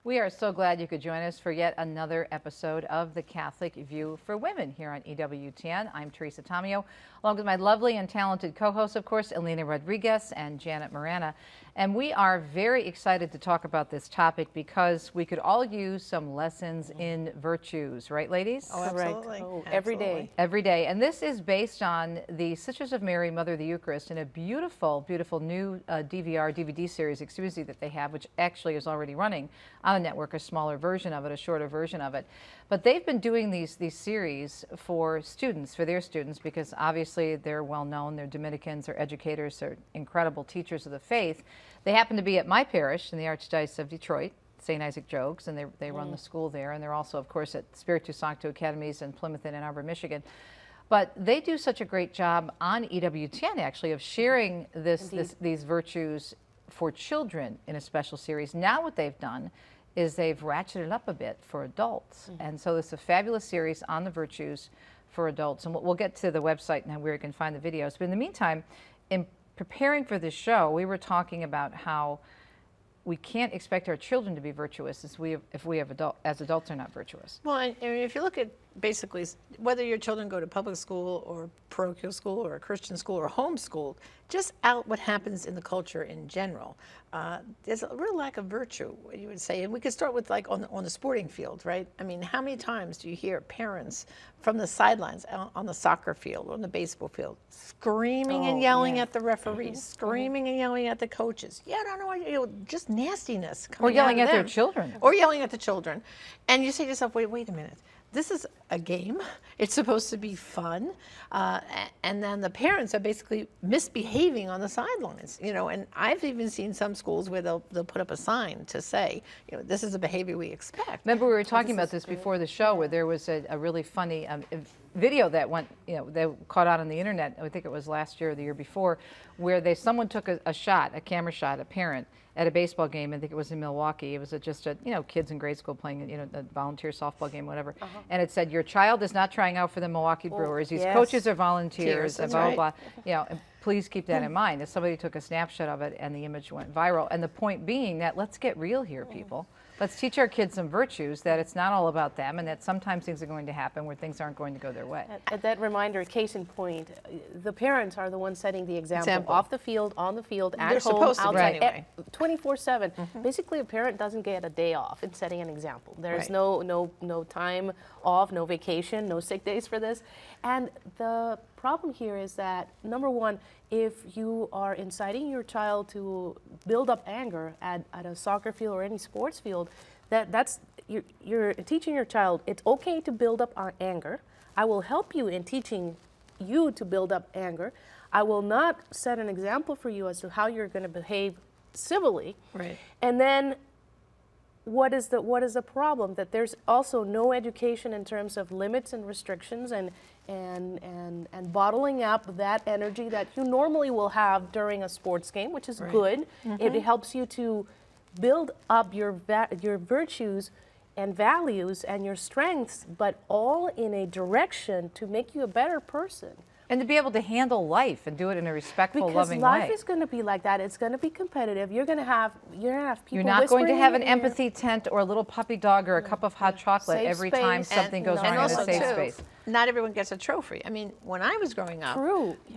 We are so glad you could join us for yet another episode of The Catholic View for Women here on EWTN. I'm Teresa Tomeo, along with my lovely and talented co-hosts, of course, Elena Rodriguez and Janet Morana. And we are very excited to talk about this topic because we could all use some lessons in virtues, right, ladies? Oh, absolutely. Oh, every day. Every day. And this is based on the Sisters of Mary, Mother of the Eucharist, and a beautiful, beautiful new DVD series, that they have, which actually is already running on the network, a smaller version of it, a shorter version of it. But they've been doing these series for students, for their students, because obviously they're well known. They're Dominicans, they're educators, they're incredible teachers of the faith. They happen to be at my parish in the Archdiocese of Detroit, St. Isaac Jogues, and they run the school there. And they're also, of course, at Spiritu Sancto Academies in Plymouth and Ann Arbor, Michigan. But they do such a great job on EWTN, actually, of sharing these virtues for children in a special series. Now what they've done is they've ratcheted up a bit for adults. And so it's a fabulous series on the virtues for adults. And we'll get to the website now where you can find the videos. But in the meantime, in preparing for this show, we were talking about how we can't expect our children to be virtuous if we as adults are not virtuous. Well, and if you look at basically whether your children go to public school or parochial school or a Christian school or homeschooled, just out what happens in the culture in general, there's a real lack of virtue, you would say. And we could start with like on the sporting field, right? I mean, how many times do you hear parents from the sidelines on the soccer field, on the baseball field, screaming and yelling at the referees, screaming and yelling at the coaches? Yeah, I don't know, just nastiness coming Or yelling out of at their them. children. Or yelling at the children. And you say to yourself, wait a minute. This is a game. It's supposed to be fun. And then the parents are basically misbehaving on the sidelines, and I've even seen some schools where they'll put up a sign to say, this is the behavior we expect. Remember we were talking about this before the show, where there was a really funny video that went, that caught out on the internet, I think it was last year or the year before, where someone took a camera shot, a parent, at a baseball game. I think it was in Milwaukee. It was just kids in grade school playing, a volunteer softball game, whatever. And it said, your child is not trying out for the Milwaukee Brewers. These coaches are volunteers, blah, blah, blah. And please keep that in mind. If somebody took a snapshot of it and the image went viral. And the point being that let's get real here, people. Let's teach our kids some virtues, that it's not all about them, and that sometimes things are going to happen where things aren't going to go their way. At that reminder, case in point, the parents are the ones setting the example. Off the field, on the field, at home, outside, anyway. 24/7. Basically, a parent doesn't get a day off in setting an example. There's no time off, no vacation, no sick days for this. And the problem here is that, number one, if you are inciting your child to build up anger at a soccer field or any sports field, you're teaching your child it's okay to build up our anger. I will help you in teaching you to build up anger. I will not set an example for you as to how you're going to behave civilly. Right. And then what is the problem? That there's also no education in terms of limits and restrictions and bottling up that energy that you normally will have during a sports game, which is good. It helps you to build up your virtues and values and your strengths, but all in a direction to make you a better person. And to be able to handle life and do it in a respectful, loving way. Because life is going to be like that. It's going to be competitive. You're going to have people. You're not going to have an empathy tent or a little puppy dog or a cup of hot chocolate every time something goes wrong in a safe space. Not everyone gets a trophy. I mean, when I was growing up,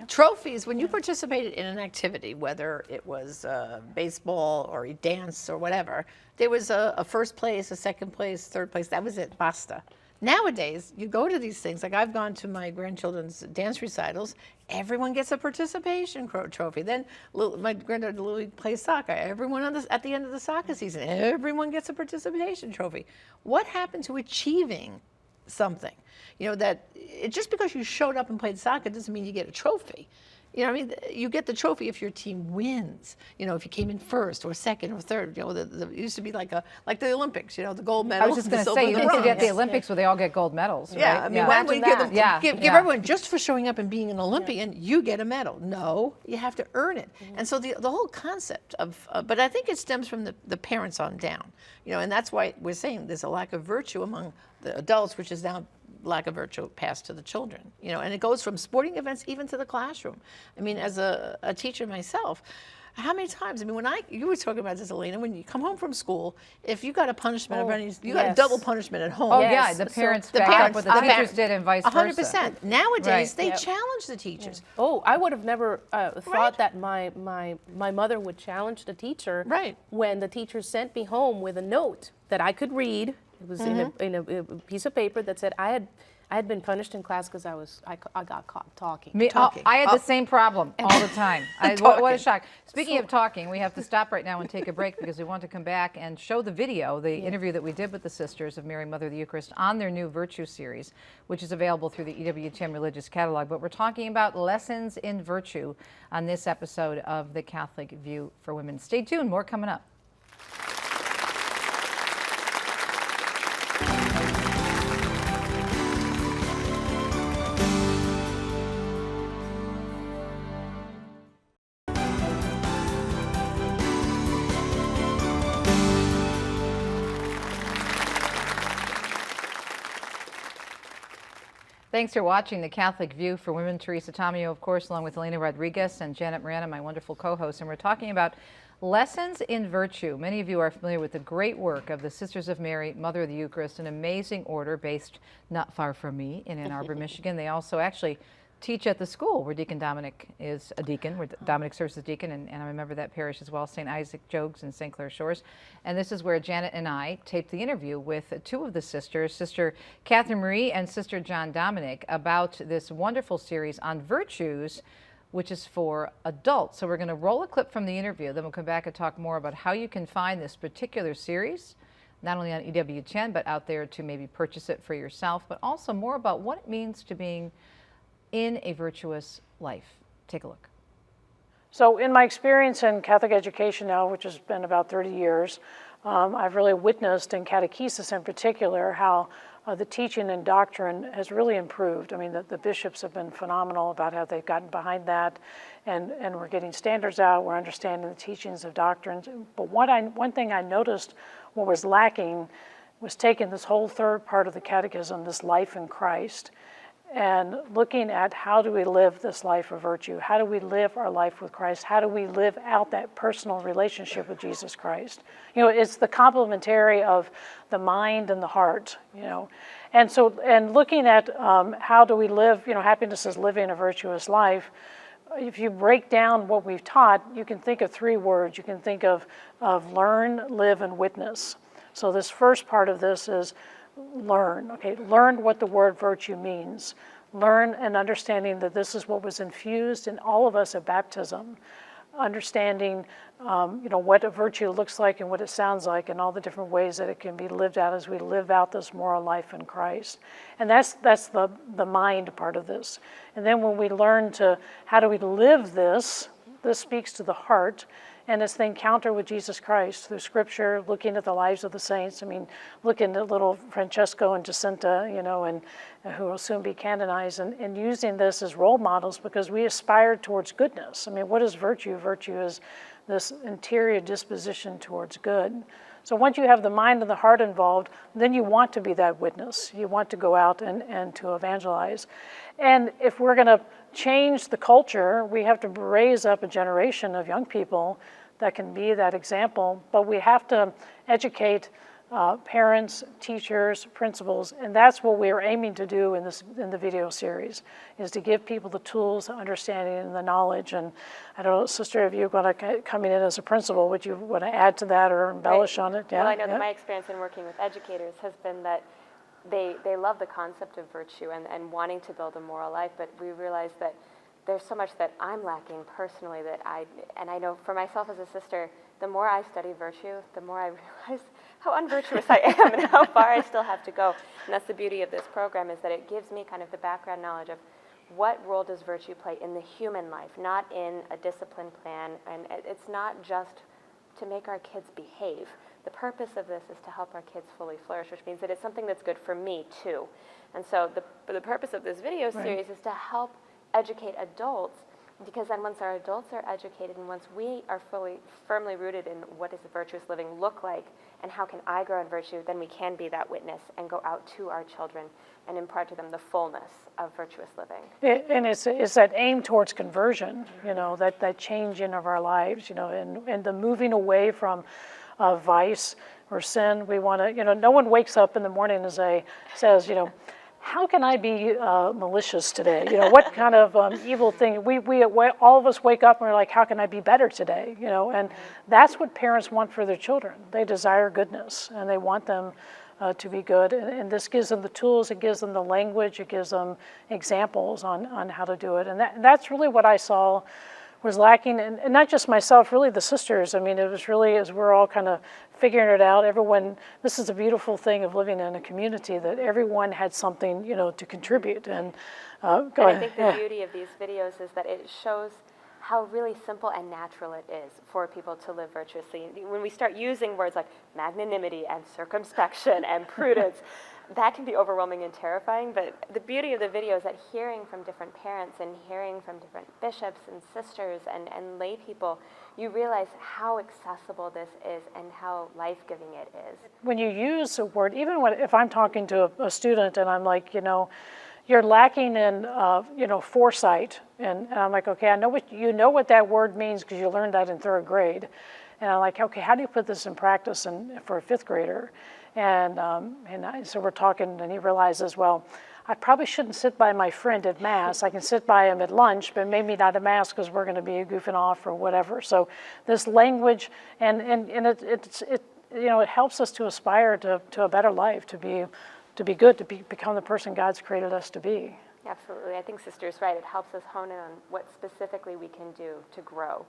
trophies, when you participated in an activity, whether it was baseball or dance or whatever, there was a first place, a second place, third place. That was it, basta. Nowadays, you go to these things, like I've gone to my grandchildren's dance recitals, everyone gets a participation trophy. Then my granddaughter Lily plays soccer. Everyone at the end of the soccer season, everyone gets a participation trophy. What happened to achieving something? That just because you showed up and played soccer doesn't mean you get a trophy. You get the trophy if your team wins. If you came in first or second or third. It used to be like the Olympics. The gold medal. I was just going to say, you didn't forget the Olympics where they all get gold medals. Right? Yeah, I mean, why don't we give everyone, just for showing up and being an Olympian, you get a medal? No, you have to earn it. And so the whole concept of, but I think it stems from the parents on down. And that's why we're saying there's a lack of virtue among the adults, which is now lack of virtue passed to the children, and it goes from sporting events even to the classroom. I mean, as a teacher myself, How many times? I mean, you were talking about this, Elena, when you come home from school, if you got a punishment of any, you got a double punishment at home. Oh Yes. yeah, the So parents the back parents- up what the the teachers parents- did and vice versa. 100%. Nowadays, Right. they Yep. challenge the teachers. Oh, I would have never thought Right. that my mother would challenge the teacher Right. when the teacher sent me home with a note that I could read. It was in a piece of paper that said I had been punished in class because I got caught talking. Talking. I had the same problem all the time. What a Talking. shock. Speaking of talking, we have to stop right now and take a break because we want to come back and show the video, the interview that we did with the Sisters of Mary, Mother of the Eucharist on their new Virtue series, which is available through the EWTN Religious Catalog. But we're talking about lessons in virtue on this episode of The Catholic View for Women. Stay tuned, more coming up. Thanks for watching The Catholic View for Women. Teresa Tomeo, of course, along with Elena Rodriguez and Janet Morana, my wonderful co-host. And we're talking about lessons in virtue. Many of you are familiar with the great work of the Sisters of Mary, Mother of the Eucharist, an amazing order based not far from me in Ann Arbor, Michigan. They also actually teach at the school where Deacon Dominic is a deacon, where Dominic serves as deacon, and I remember that parish as well, St. Isaac Jogues in St. Clair Shores. And this is where Janet and I taped the interview with two of the sisters, Sister Catherine Marie and Sister John Dominic, about this wonderful series on virtues, which is for adults. So we're going to roll a clip from the interview, then we'll come back and talk more about how you can find this particular series, not only on EWTN, but out there to maybe purchase it for yourself, but also more about what it means to being in a virtuous life. Take a look. So in my experience in Catholic education now, which has been about 30 years, I've really witnessed in catechesis in particular how the teaching and doctrine has really improved. I mean, the bishops have been phenomenal about how they've gotten behind that, and we're getting standards out, we're understanding the teachings of doctrines. But one thing I noticed what was lacking was taking this whole third part of the catechism, this life in Christ, and looking at how do we live this life of virtue? How do we live our life with Christ? How do we live out that personal relationship with Jesus Christ? You know, it's the complementary of the mind and the heart, you know. And so, and looking at how do we live, you know, happiness is living a virtuous life. If you break down what we've taught, you can think of three words. You can think of learn, live, and witness. So this first part of this is learn. Okay, learn what the word virtue means. Learn and understanding that this is what was infused in all of us at baptism. Understanding, you know, what a virtue looks like and what it sounds like, and all the different ways that it can be lived out as we live out this moral life in Christ. And that's the mind part of this. And then when we learn to how do we live this speaks to the heart. And it's the encounter with Jesus Christ through Scripture, looking at the lives of the saints. I mean, looking at little Francesco and Jacinta, you know, and who will soon be canonized, and using this as role models because we aspire towards goodness. I mean, what is virtue? Virtue is this interior disposition towards good. So once you have the mind and the heart involved, then you want to be that witness. You want to go out and to evangelize. And if we're going to change the culture, we have to raise up a generation of young people that can be that example, but we have to educate parents, teachers, principals, and that's what we're aiming to do in the video series, is to give people the tools, the understanding, and the knowledge. And I don't know, Sister, if you're going to coming in as a principal, would you want to add to that or embellish on it? Yeah? Well, I know that my experience in working with educators has been that they love the concept of virtue and wanting to build a moral life, but we realize that there's so much that I'm lacking personally that I know for myself as a sister, the more I study virtue, the more I realize how unvirtuous I am and how far I still have to go. And that's the beauty of this program, is that it gives me kind of the background knowledge of what role does virtue play in the human life, not in a discipline plan. And it's not just to make our kids behave. The purpose of this is to help our kids fully flourish, which means that it's something that's good for me too. And so the purpose of this video series is to help educate adults Because then once our adults are educated and once we are firmly rooted in what does virtuous living look like and how can I grow in virtue, then we can be that witness and go out to our children and impart to them the fullness of virtuous living. And it's that aim towards conversion, that changing of our lives, and the moving away from vice or sin. We want to, no one wakes up in the morning and says, how can I be malicious today? What kind of evil thing? We all of us wake up and we're like, how can I be better today? And that's what parents want for their children. They desire goodness and they want them to be good. And this gives them the tools, it gives them the language, it gives them examples on how to do it. And that's really what I saw was lacking, and not just myself, really the sisters. I mean, it was really, as we're all kind of figuring it out, everyone, this is the beautiful thing of living in a community, that everyone had something, to contribute. And go ahead. I think the beauty of these videos is that it shows how really simple and natural it is for people to live virtuously. When we start using words like magnanimity and circumspection and prudence, that can be overwhelming and terrifying, but the beauty of the video is that hearing from different parents and hearing from different bishops and sisters and lay people, you realize how accessible this is and how life-giving it is. When you use a word, even if I'm talking to a student and I'm like, you're lacking in, foresight, and I'm like, okay, I know what that word means because you learned that in 3rd grade, and I'm like, okay, how do you put this in practice for a 5th grader? So we're talking, and he realizes, well, I probably shouldn't sit by my friend at Mass. I can sit by him at lunch, but maybe not at Mass because we're going to be goofing off or whatever. So this language, and it helps us to aspire to a better life, to be good, to become the person God's created us to be. Absolutely. I think Sister's right. It helps us hone in on what specifically we can do to grow.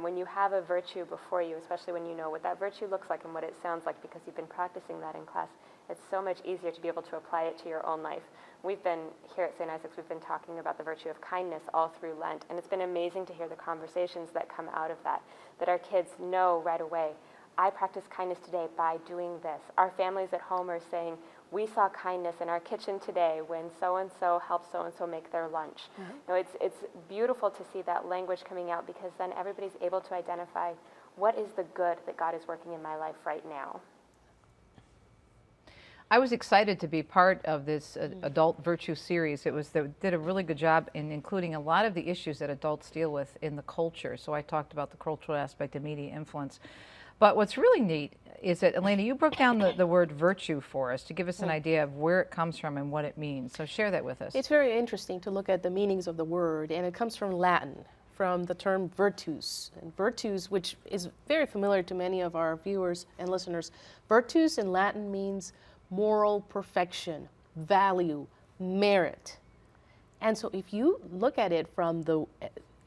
When you have a virtue before you, especially when you know what that virtue looks like and what it sounds like because you've been practicing that in class, it's so much easier to be able to apply it to your own life. We've been, here at St. Isaac's, we've been talking about the virtue of kindness all through Lent, and it's been amazing to hear the conversations that come out of that our kids know right away, I practice kindness today by doing this. Our families at home are saying, we saw kindness in our kitchen today when so-and-so helped so-and-so make their lunch. Mm-hmm. It's beautiful to see that language coming out because then everybody's able to identify what is the good that God is working in my life right now. I was excited to be part of this adult virtue series. They did a really good job in including a lot of the issues that adults deal with in the culture. So I talked about the cultural aspect of media influence. But what's really neat is that, Elena, you broke down the word virtue for us to give us an idea of where it comes from and what it means. So share that with us. It's very interesting to look at the meanings of the word, and it comes from Latin, from the term virtus. And virtus, which is very familiar to many of our viewers and listeners, virtus in Latin means moral perfection, value, merit. And so if you look at it from the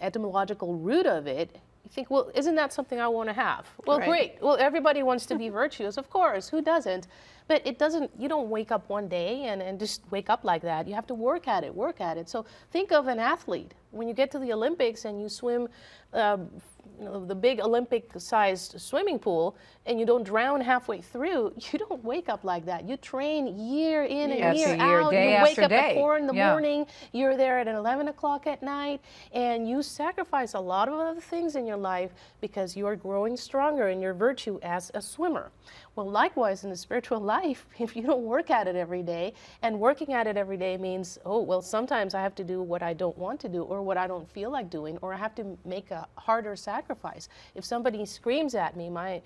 etymological root of it, you think, well, isn't that something I want to have? Well, right. Great. Well, everybody wants to be virtuous, of course. Who doesn't? But it doesn't, you don't wake up one day and just wake up like that. You have to work at it. So think of an athlete. When you get to the Olympics and you swim the big Olympic-sized swimming pool and you don't drown halfway through, you don't wake up like that. You train year in and year out. Day you wake after up day. at 4 in the morning. You're there at 11 o'clock at night, and you sacrifice a lot of other things in your life because you are growing stronger in your virtue as a swimmer. Well, likewise in the spiritual life, if you don't work at it every day, and working at it every day means, sometimes I have to do what I don't want to do or what I don't feel like doing, or I have to make a harder sacrifice. If somebody screams at me, my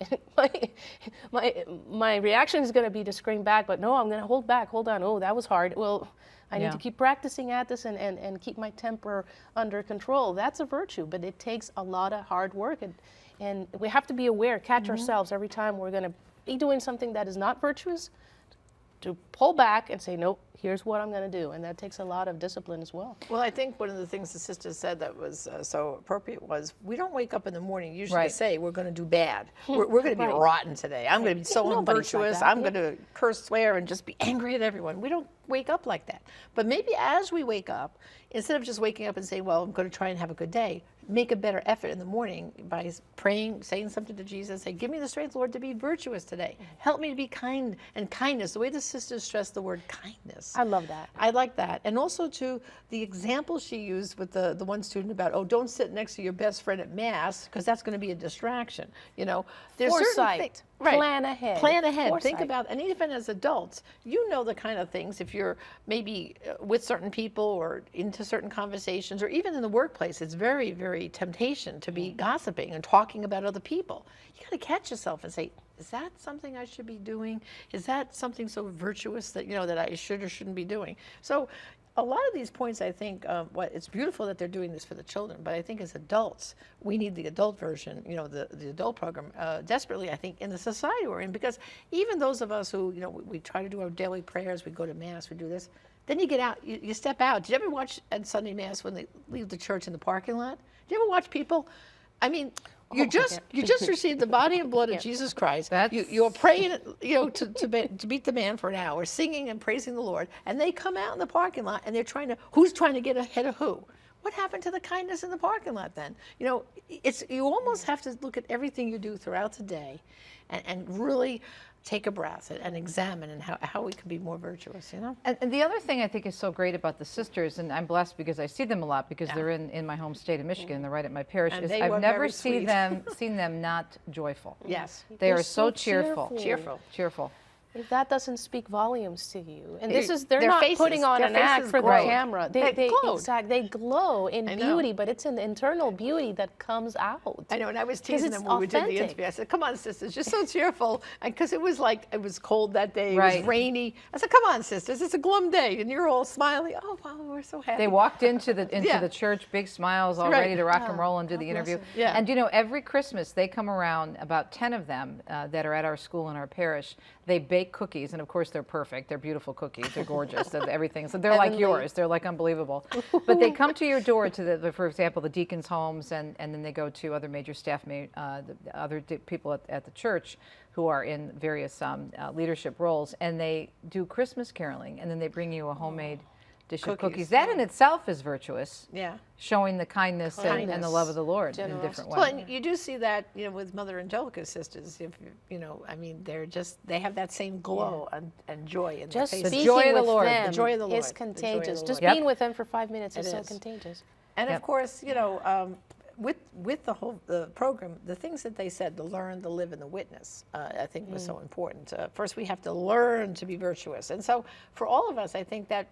reaction is going to be to scream back, but no, I'm going to hold back. Hold on. Oh, that was hard. Well, I need to keep practicing at this and keep my temper under control. That's a virtue, but it takes a lot of hard work, and we have to be aware, catch ourselves every time we're going to be doing something that is not virtuous, to pull back and say, nope, here's what I'm going to do. And that takes a lot of discipline as well. Well, I think one of the things the sister said that was so appropriate was, we don't wake up in the morning usually to say we're going to do bad. We're going to be rotten today. I'm going to be so unvirtuous. I'm going to curse, swear, and just be angry at everyone. We don't wake up like that. But maybe as we wake up, instead of just waking up and saying, well, I'm going to try and have a good day, make a better effort in the morning by praying, saying something to Jesus, say, give me the strength, Lord, to be virtuous today. Help me to be kind and kindness. The way the sisters stress the word kindness virtuous. I love that. I like that. And also, too, the example she used with the one student about, oh, don't sit next to your best friend at Mass, because that's going to be a distraction. You know, there's certain Foresight. things. Right. Plan ahead. Plan ahead. Foresight. Think about, and even as adults, you know the kind of things, if you're maybe with certain people or into certain conversations, or even in the workplace, it's very, very temptation to be gossiping and talking about other people. You got to catch yourself and say, is that something I should be doing? Is that something so virtuous that, you know, that I should or shouldn't be doing? So a lot of these points, I think, it's beautiful that they're doing this for the children, but I think as adults, we need the adult version, you know, the adult program desperately, I think, in the society we're in, because even those of us who, you know, we try to do our daily prayers, we go to Mass, we do this, then you get out, you step out. Did you ever watch at Sunday Mass when they leave the church in the parking lot? Did you ever watch people? I mean, you just received the body and blood of Jesus Christ. You're praying, you know, to beat the man for an hour, singing and praising the Lord, and they come out in the parking lot and they're who's trying to get ahead of who? What happened to the kindness in the parking lot then? You know, you almost have to look at everything you do throughout the day, and really take a breath and examine and how we can be more virtuous, you know? And the other thing I think is so great about the sisters, and I'm blessed because I see them a lot because they're in my home state of Michigan, they're right at my parish, And is they I've were never very seen them not joyful. Yes. They They're are so so cheerful. Cheerful. If that doesn't speak volumes to you, and They're they're not faces- putting on their an act faces for glow. the camera. They glow. They glow in I know. beauty, but it's an internal beauty that comes out. I know, and I was teasing it's them when we did the authentic. interview. I said, come on, sisters, you're so cheerful. Because it was cold that day, it Right. was rainy. I said, come on, sisters, it's a glum day. And you're all smiling. Oh, wow, we're so happy. They walked into the Yeah. the church, big smiles, all Right. ready to rock and roll and do the interview. Yeah. And you know, every Christmas they come around, about 10 of them that are at our school in our parish. They bake cookies, and of course they're perfect. They're beautiful cookies. They're gorgeous. They're everything. So they're like Heavenly. yours. They're like unbelievable. But they come to your door to for example, the deacons' homes, and then they go to other major staff, other people at the church who are in various leadership roles, and they do Christmas caroling, and then they bring you a homemade dish of cookies. That in itself is virtuous. Yeah. Showing the kindness and the love of the Lord in a different way. Well, and you do see that, you know, with Mother Angelica's sisters. If you know, I mean, they have that same glow and joy in their Just faces. speaking joy of the with Lord. them The joy of the Lord. is The joy of the contagious. Lord. Just Yep. being with them for 5 minutes is It so is. contagious. And Yep. of course, you know, with the program, the things that they said, the learn, the live, and the witness, I think was so important. First, we have to learn to be virtuous. And so for all of us, I think that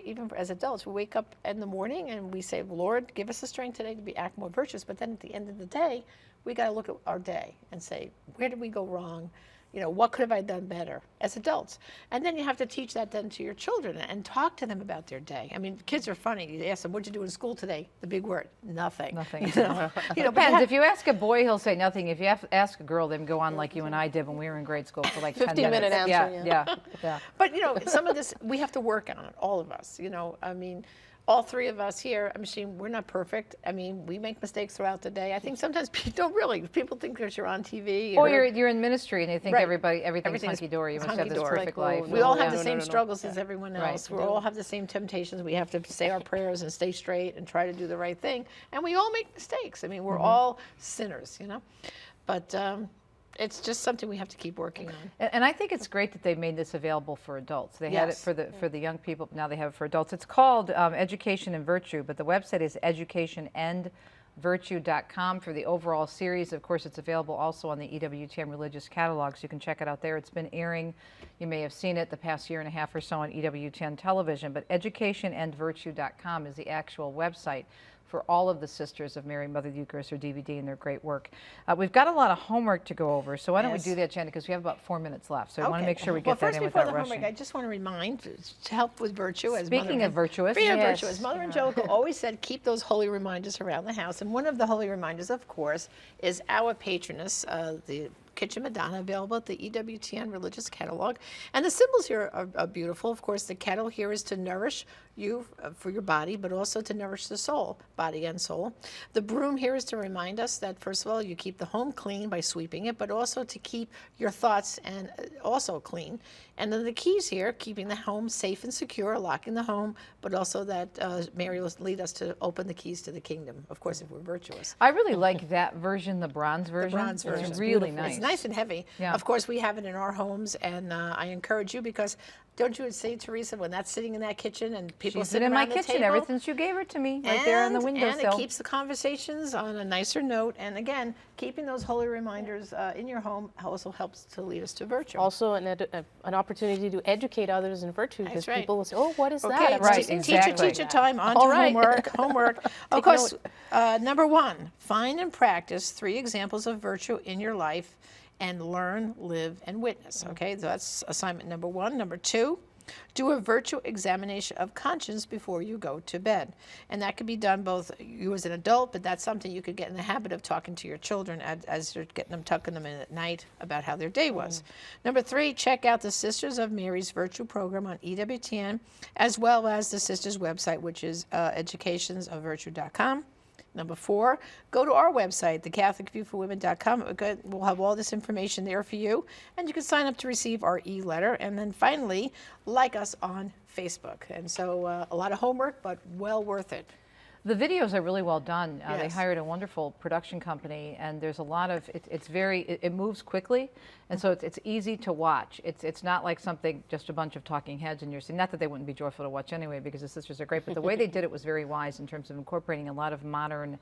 even as adults, we wake up in the morning and we say, Lord, give us the strength today to act more virtuous. But then at the end of the day, we got to look at our day and say, where did we go wrong? You know, what could have I done better as adults? And then you have to teach that then to your children and talk to them about their day. I mean, kids are funny. You ask them, what'd you do in school today? The big word, nothing. Nothing. You know, Depends. If you ask a boy, he'll say nothing. If you ask a girl, they go on like you and I did when we were in grade school for like 10 minutes. 15-minute answer, Yeah. But, you know, some of this, we have to work on it, all of us. You know, I mean, all three of us here, I mean, we're not perfect. I mean, we make mistakes throughout the day. I think sometimes people don't really. People think that you're on TV. Or you're in ministry and they think Right. everything's Everything's hunky-dory. You must have this hunky-dory. perfect Like, life. We all have No, the same no. struggles as everyone Right. else. We all have the same temptations. We have to say our prayers and stay straight and try to do the right thing. And we all make mistakes. I mean, we're all sinners, you know. But it's just something we have to keep working on. And I think it's great that they made this available for adults. They had it Yes. for the young people, but now they have it for adults. It's called Education and Virtue, but the website is educationandvirtue.com for the overall series. Of course, it's available also on the EWTN religious catalog, so you can check it out there. It's been airing, you may have seen it the past year and a half or so on EWTN television, but educationandvirtue.com is the actual website for all of the Sisters of Mary, Mother of the Eucharist, or DVD, and their great work. We've got a lot of homework to go over, so why don't we do that, Janet, because we have about 4 minutes left, so I want to make sure we get that in without Well, first, before the rushing. homework, I just want to remind, to help with virtue, as Speaking of virtuous, virtuous, Mother Angelica always said, keep those holy reminders around the house, and one of the holy reminders, of course, is our patroness, the Kitchen Madonna, available at the EWTN religious catalog. And the symbols here are beautiful. Of course, the kettle here is to nourish you for your body, but also to nourish the soul, body and soul. The broom here is to remind us that, first of all, you keep the home clean by sweeping it, but also to keep your thoughts and also clean. And then the keys here, keeping the home safe and secure, locking the home, but also that Mary will lead us to open the keys to the kingdom, of course, if we're virtuous. I really like that version, the bronze version. The bronze version It's is really beautiful. nice. It's nice and heavy. Yeah. Of course, we have it in our homes, and I encourage you, because Don't you say, Teresa, when that's sitting in that kitchen and people She's sit been in around my the kitchen table, ever since you gave her to me, right there on the windowsill. And it keeps the conversations on a nicer note. And again, keeping those holy reminders in your home also helps to lead us to virtue. Also, an opportunity to educate others in virtue, because That's right. people will say, "Oh, what is that?" Okay, I've Right, never seen exactly. teacher time, on All to right. homework. Of course, number 1, find and practice 3 examples of virtue in your life and learn, live, and witness. Okay, so that's assignment number 1. Number 2, do a virtue examination of conscience before you go to bed. And that could be done both you as an adult, but that's something you could get in the habit of talking to your children as you're getting them, tucking them in at night about how their day was. Number 3, check out the Sisters of Mary's Virtue program on EWTN, as well as the Sisters website, which is educationsofvirtue.com. Number 4, go to our website, thecatholicviewforwomen.com. We'll have all this information there for you, and you can sign up to receive our e-letter. And then finally, like us on Facebook. And so a lot of homework, but well worth it. The videos are really well done. They Yes. hired a wonderful production company, and there's a lot of, it moves quickly, and so it's easy to watch. It's not like something, just a bunch of talking heads and you're seeing, not that they wouldn't be joyful to watch anyway, because the sisters are great, but the way they did it was very wise in terms of incorporating a lot of modern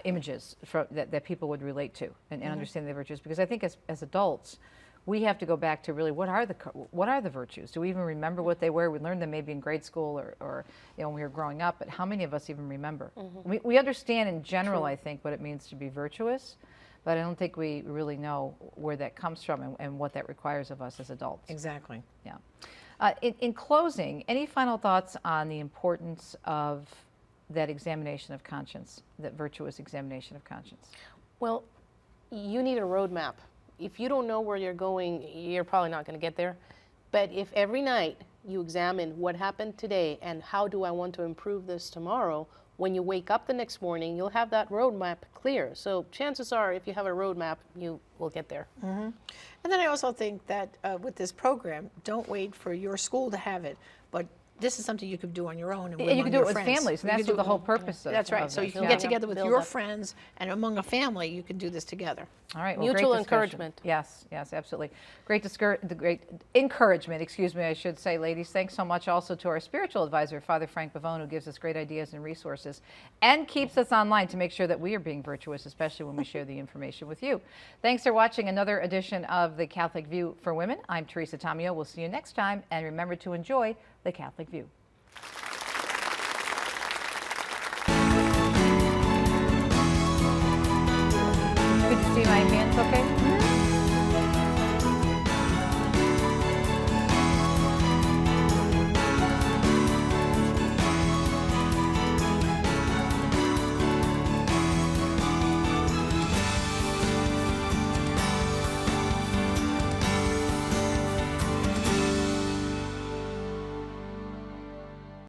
images that people would relate to and understand the virtues, because I think as adults, we have to go back to really what are the virtues? Do we even remember what they were? We learned them maybe in grade school or when we were growing up, but how many of us even remember? We understand in general, I think, what it means to be virtuous, but I don't think we really know where that comes from and what that requires of us as adults. Exactly. Yeah. In closing, any final thoughts on the importance of that examination of conscience, that virtuous examination of conscience? Well, you need a roadmap. If you don't know where you're going, you're probably not going to get there. But if every night you examine what happened today and how do I want to improve this tomorrow, when you wake up the next morning, you'll have that roadmap clear. So chances are, if you have a roadmap, you will get there. And then I also think that with this program, don't wait for your school to have it, but this is something you could do on your own. And you can do it with families, and that's what the whole purpose of. That's right. of So this. you can Yeah. get together with Build your up. friends, and among a family, you can do this together. All right. Well, great Mutual discussion. encouragement. Yes, yes, absolutely. Great encouragement, excuse me, I should say, ladies. Thanks so much also to our spiritual advisor, Father Frank Pavone, who gives us great ideas and resources and keeps us online to make sure that we are being virtuous, especially when we share the information with you. Thanks for watching another edition of The Catholic View for Women. I'm Teresa Tomeo. We'll see you next time, and remember to enjoy The Catholic View. Could you see my hands okay?